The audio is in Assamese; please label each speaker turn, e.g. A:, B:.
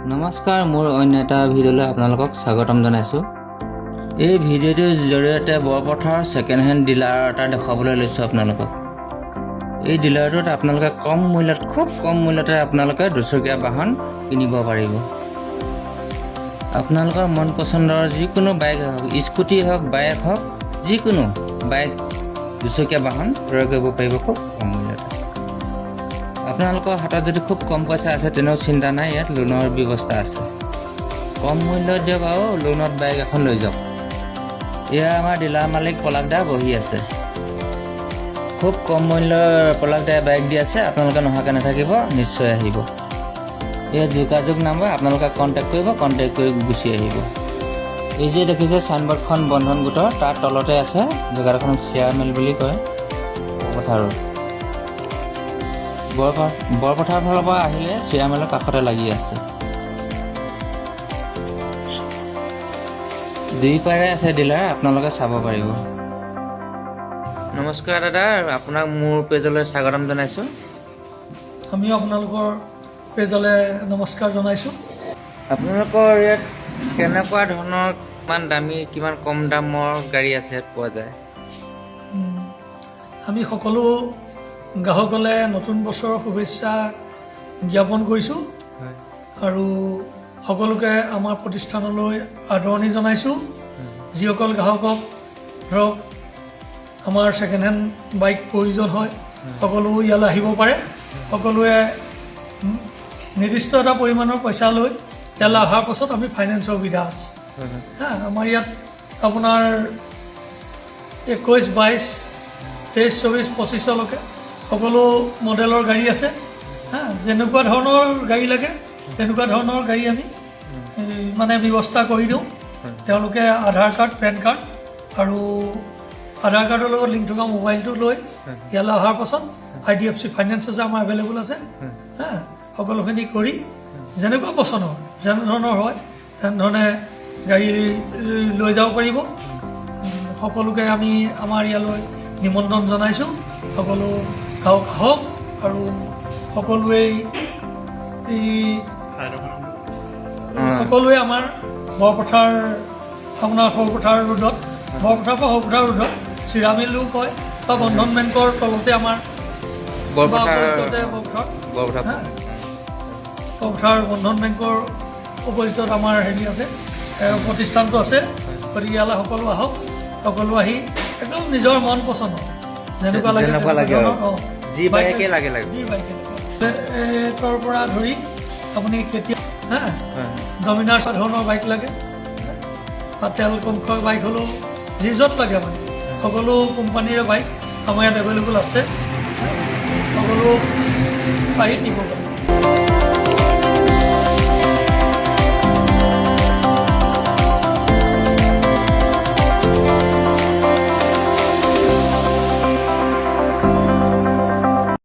A: নমস্কাৰ, মোৰ অন্য এটা ভিডিঅ'লৈ আপোনালোকক স্বাগতম জনাইছোঁ। এই ভিডিঅ'টোৰ জৰিয়তে বৰপথাৰ ছেকেণ্ড হেণ্ড ডিলাৰ এটা দেখুৱাবলৈ লৈছোঁ আপোনালোকক। এই ডিলাৰটোত আপোনালোকে খুব কম মূল্যতে আপোনালোকে দুচকীয়া বাহন কিনিব পাৰিব। আপোনালোকৰ মন পচন্দৰ যিকোনো বাইক হওক, স্কুটি হওক, বাইক হওক, যিকোনো বাইক দুচকীয়া বাহন ক্ৰয় কৰিব পাৰিব খুব কম মূল্যতে। আপোনালোকৰ হাতত যদি খুব কম পইচা আছে তেনেও চিন্তা নাই, ইয়াত লোনৰ ব্যৱস্থা আছে। কম মূল্যত দিয়ক আৰু লোনত বাইক এখন লৈ যাওক। এয়া আমাৰ ডিলাৰ মালিক পলাশ দা বহি আছে। খুব কম মূল্যৰ পলাশ দাই বাইক দি আছে, আপোনালোকে নোহোৱাকৈ নাথাকিব, নিশ্চয় আহিব। এয়া যোগাযোগ নাম্বাৰ, আপোনালোকে কণ্টেক্ট কৰিব, কণ্টেক্ট কৰি গুচি আহিব। এই যে দেখিছে চাইনবৰ্ডখন বন্ধন গোটৰ, তাৰ তলতে আছে জেগাডোখন শ্বেয়াৰ মিল বুলি কয়, পথাৰত। বৰপথাৰ ফালৰ পৰা আহিলে শ্বেয়াৰ মিলৰ কাষতে লাগি আছে। দুই পাৰে আছে ডিলাৰ, আপোনালোকে চাব পাৰিব। নমস্কাৰ দাদা, আপোনাক মোৰ পেজলৈ স্বাগতম জনাইছোঁ।
B: আমিও আপোনালোকৰ পেজলৈ নমস্কাৰ জনাইছোঁ।
A: আপোনালোকৰ ইয়াত কেনেকুৱা ধৰণৰ কিমান দামী, কিমান কম দামৰ গাড়ী আছে ইয়াত পোৱা যায়?
B: আমি সকলো গ্ৰাহকলৈ নতুন বছৰৰ শুভেচ্ছা জ্ঞাপন কৰিছোঁ আৰু সকলোকে আমাৰ প্ৰতিষ্ঠানলৈ আদৰণি জনাইছোঁ। যিসকল গ্ৰাহকক ধৰক আমাৰ ছেকেণ্ড হেণ্ড বাইক প্ৰয়োজন হয়, সকলো ইয়ালৈ আহিব পাৰে। সকলোৱে নিৰ্দিষ্ট এটা পৰিমাণৰ পইচা লৈ ইয়ালৈ অহাৰ পাছত আমি ফাইনেন্সৰ সুবিধা আছে। আমাৰ ইয়াত আপোনাৰ 21, 22, 23, 24, 25লৈকে সকলো মডেলৰ গাড়ী আছে। যেনেকুৱা ধৰণৰ গাড়ী লাগে তেনেকুৱা ধৰণৰ গাড়ী আমি মানে ব্যৱস্থা কৰি দিওঁ। তেওঁলোকে আধাৰ কাৰ্ড, পেন কাৰ্ড আৰু আধাৰ কাৰ্ডৰ লগত লিংক থকা মোবাইলটো লৈ ইয়ালৈ অহাৰ পাছত IDFC ফাইনেন্স আছে, আমাৰ এভেইলেবল আছে। সকলোখিনি কৰি যেনেকুৱা পচন্দৰ, যেনে ধৰণৰ হয় তেনেধৰণে গাড়ী লৈ যাব পাৰিব। সকলোকে আমি আমাৰ ইয়ালৈ নিমন্ত্ৰণ জনাইছোঁ। সকলো গাঁও আহক আৰু সকলোৱে আমাৰ বৰপথাৰ, আপোনাৰ সৰুপথাৰ ৰোডত, বৰপথাৰ পৰা সৰুপথাৰ ৰোডত চিৰামিলো কয় বা বন্ধন বেংকৰ তলতে আমাৰ বৰপথাৰ বন্ধন বেংকৰ অপজিটত আমাৰ হেৰি আছে, প্ৰতিষ্ঠানটো আছে। গতিকে ইয়ালৈ সকলো আহক, সকলো আহি একদম নিজৰ মন পচন্দ যেনেকুৱা লাগে
A: যি বাইকে লাগে
B: তাৰ পৰা ধৰি আপুনি কেতিয়া ডমিনাৰ ধৰণৰ বাইক লাগে বা তেল কম খোৱা বাইক হ'লেও যি য'ত লাগে মানে সকলো কোম্পানীৰে বাইক আমাৰ ইয়াত এভেইলেবল আছে। সকলো আহি নিব পাৰে।